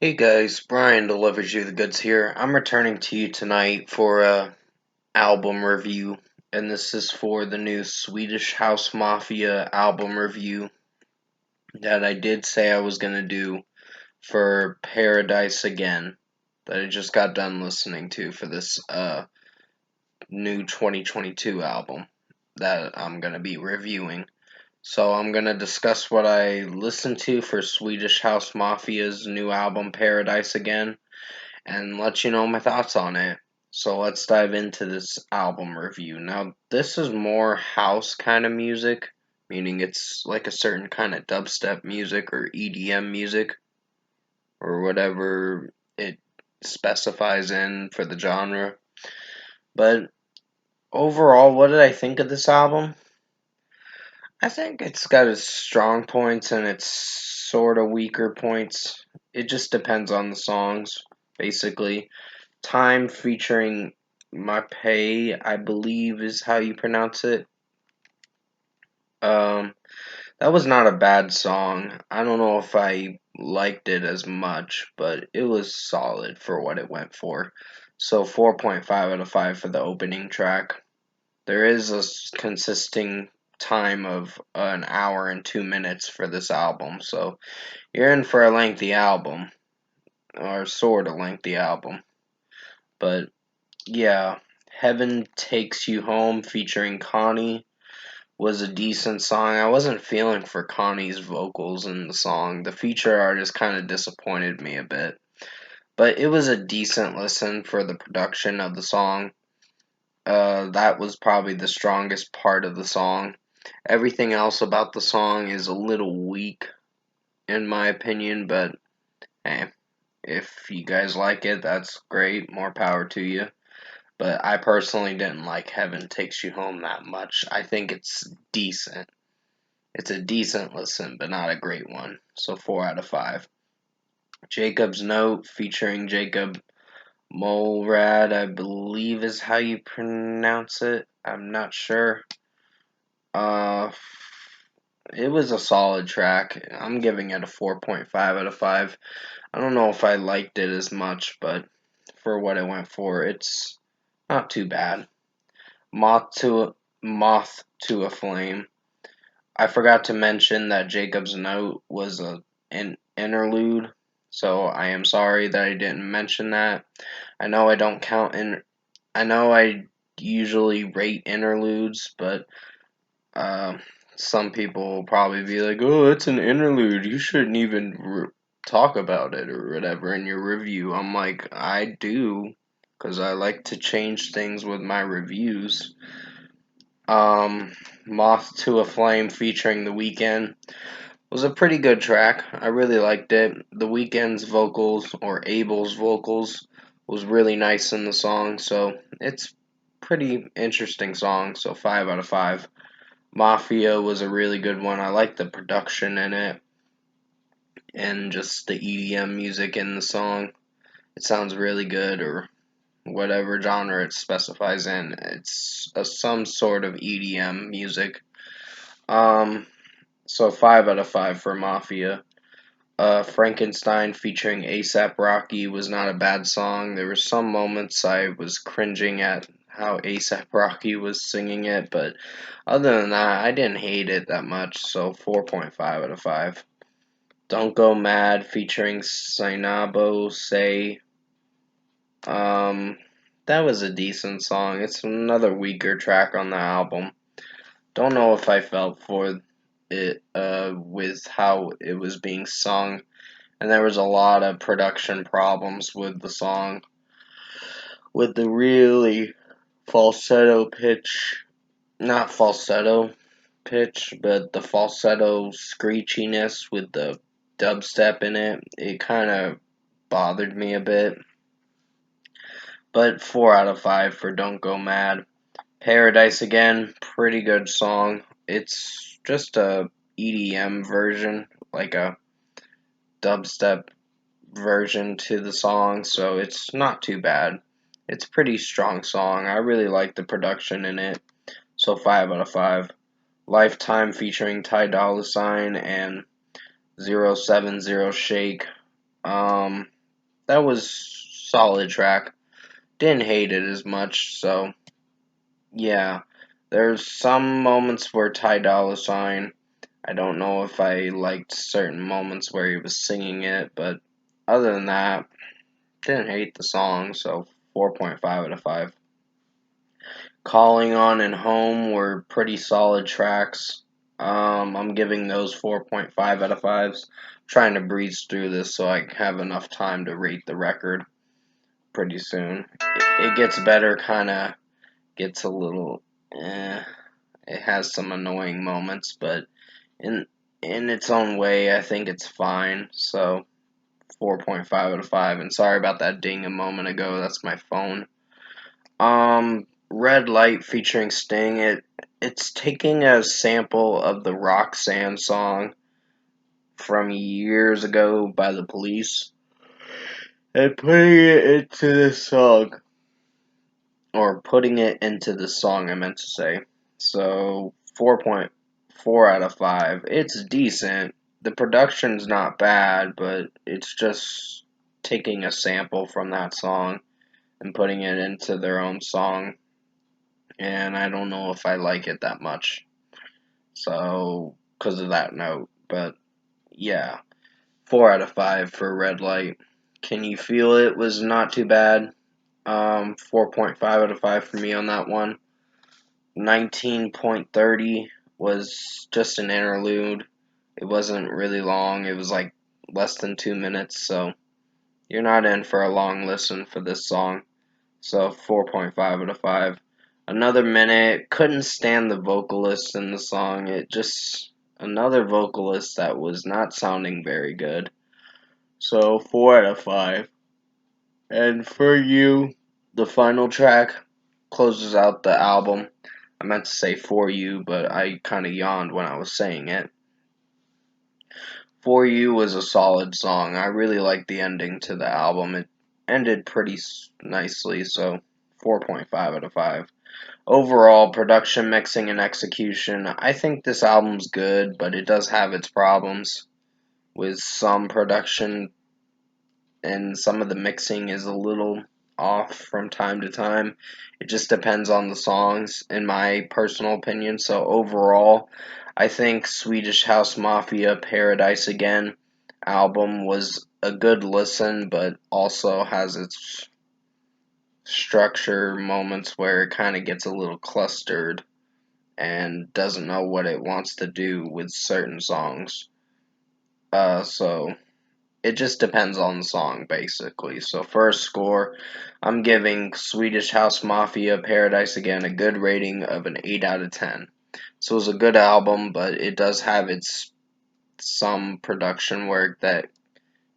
Hey guys, Brian delivers you the goods here. I'm returning to you tonight for a album review, and this is for the new Swedish House Mafia album review that I did say I was gonna do for Paradise Again, that I just got done listening to for this new 2022 album that I'm gonna be reviewing. So I'm gonna discuss what I listened to for Swedish House Mafia's new album Paradise Again and let you know my thoughts on it. So let's dive into this album review. Now, this is more house kind of music, meaning it's like a certain kind of dubstep music or EDM music or whatever it specifies in for the genre. But overall, what did I think of this album? I think it's got its strong points and its sort of weaker points. It just depends on the songs, basically. Time featuring Mapei, I believe is how you pronounce it. Um, that was not a bad song. I don't know if I liked it as much, but it was solid for what it went for. So 4.5 out of 5 for the opening track. There is a consisting time of an hour and 2 minutes for this album, so you're in for a lengthy album, or sort of lengthy album. But yeah, Heaven Takes You Home featuring Connie was a decent song. I wasn't feeling for Connie's vocals in the song. The feature artist kind of disappointed me a bit. But it was a decent listen for the production of the song. That was probably the strongest part of the song. Everything else about the song is a little weak, in my opinion, but hey, if you guys like it, that's great. More power to you. But I personally didn't like Heaven Takes You Home that much. I think it's decent. It's a decent listen, but not a great one. So 4 out of 5. Jacob's Note featuring Jacob Molrad, I believe is how you pronounce it. I'm not sure. Uh, it was a solid track. I'm giving it a 4.5 out of 5. I don't know if I liked it as much, but for what it went for, it's not too bad. Moth to a, Moth to a Flame. I forgot to mention that Jacob's Note was an interlude, so I am sorry that I didn't mention that. I know I don't count in. I know I usually rate interludes, but uh, some people will probably be like, "Oh, it's an interlude. You shouldn't even talk about it or whatever in your review." I'm like, I do, because I like to change things with my reviews. Um, Moth to a Flame featuring The Weeknd was a pretty good track. I really liked it. The Weeknd's vocals, or Abel's vocals, was really nice in the song, so it's pretty interesting song, so 5 out of 5. Mafia was a really good one. I like the production in it and just the EDM music in the song. It sounds really good, or whatever genre it specifies in. It's some sort of EDM music. Um, so 5 out of 5 for Mafia. Frankenstein featuring ASAP Rocky was not a bad song. There were some moments I was cringing at how ASAP Rocky was singing it, but other than that, I didn't hate it that much, so 4.5 out of 5. Don't Go Mad featuring Sainabo Say. Um, that was a decent song. It's another weaker track on the album. Don't know if I felt for it with how it was being sung, and there was a lot of production problems with the song, with the really falsetto pitch, not falsetto pitch, but the falsetto screechiness with the dubstep in it. It kind of bothered me a bit, but 4 out of 5 for Don't Go Mad. Paradise Again, pretty good song. It's just a EDM version, like a dubstep version to the song, so it's not too bad. It's a pretty strong song. I really like the production in it, so 5 out of 5. Lifetime featuring Ty Dolla Sign and 070 Shake. Um, that was solid track. Didn't hate it as much, so yeah. There's some moments where Ty Dolla Sign, I don't know if I liked certain moments where he was singing it, but other than that, didn't hate the song, so 4.5 out of 5. Calling On and Home were pretty solid tracks. I'm giving those 4.5 out of 5s. Trying to breeze through this so I have enough time to rate the record pretty soon. It gets better, kind of gets a little, it has some annoying moments, but in in its own way, I think it's fine. So 4.5 out of 5. And sorry about that ding a moment ago. That's my phone. Red Light featuring Sting. It's taking a sample of the Roxanne song from years ago by the Police and putting it into this song, or putting it into the song, I meant to say. So 4.4 out of 5. It's decent. The production's not bad, but it's just taking a sample from that song and putting it into their own song, and I don't know if I like it that much. So, because of that note, but yeah, 4 out of 5 for Red Light. Can You Feel It was not too bad. 4.5 out of 5 for me on that one. 19.30 was just an interlude. It wasn't really long. It was like less than 2 minutes, so you're not in for a long listen for this song. So 4.5 out of 5. Another minute, couldn't stand the vocalist in the song. It just, another vocalist that was not sounding very good. So 4 out of 5. And For You, the final track, closes out the album. I meant to say For You, but I kind of yawned when I was saying it. For You was a solid song. I really liked the ending to the album. It ended pretty nicely, so 4.5 out of 5. Overall, production, mixing, and execution, I think this album's good, but it does have its problems with some production, and some of the mixing is a little off from time to time. It just depends on the songs, in my personal opinion. So overall, I think Swedish House Mafia Paradise Again album was a good listen, but also has its structure moments where it kind of gets a little clustered and doesn't know what it wants to do with certain songs. So it just depends on the song, basically. So for a score, I'm giving Swedish House Mafia Paradise Again a good rating of an 8 out of 10. So it was a good album, but it does have its some production work that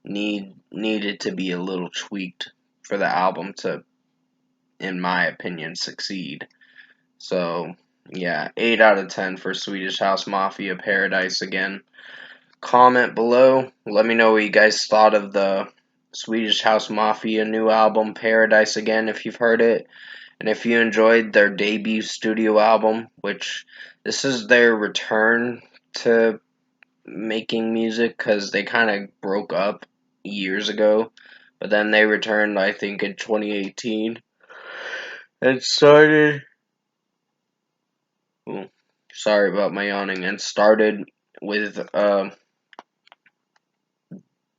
needed to be a little tweaked for the album to, in my opinion, succeed. So yeah, 8 out of 10 for Swedish House Mafia Paradise Again. Comment below. Let me know what you guys thought of the Swedish House Mafia new album Paradise Again, if you've heard it, and if you enjoyed their debut studio album, which this is their return to making music because they kind of broke up years ago, but then they returned, I think, in 2018 and started. Ooh, sorry about my yawning, and started with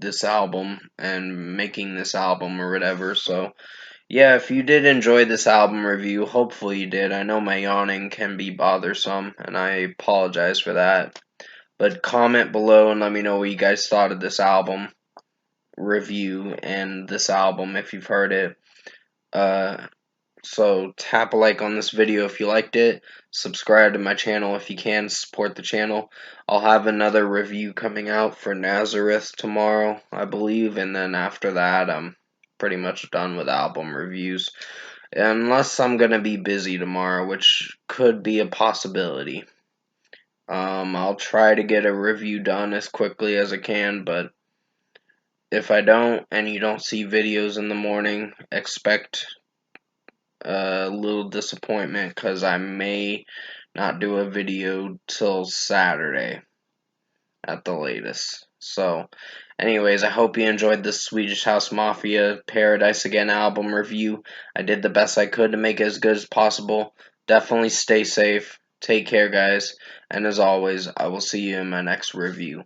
this album and making this album or whatever. So yeah, if you did enjoy this album review, hopefully you did. I know my yawning can be bothersome, and I apologize for that. But comment below and let me know what you guys thought of this album review and this album if you've heard it. Uh, So tap a like on this video if you liked it. Subscribe to my channel if you can. Support the channel. I'll have another review coming out for Nazareth tomorrow, I believe. And then after that, I'm pretty much done with album reviews. Unless I'm going to be busy tomorrow, which could be a possibility. I'll try to get a review done as quickly as I can, but if I don't and you don't see videos in the morning, expect a little disappointment because I may not do a video till Saturday at the latest. So, Anyways, I hope you enjoyed this Swedish House Mafia Paradise Again album review. I did the best I could to make it as good as possible. Definitely stay safe. Take care, guys. And as always, I will see you in my next review.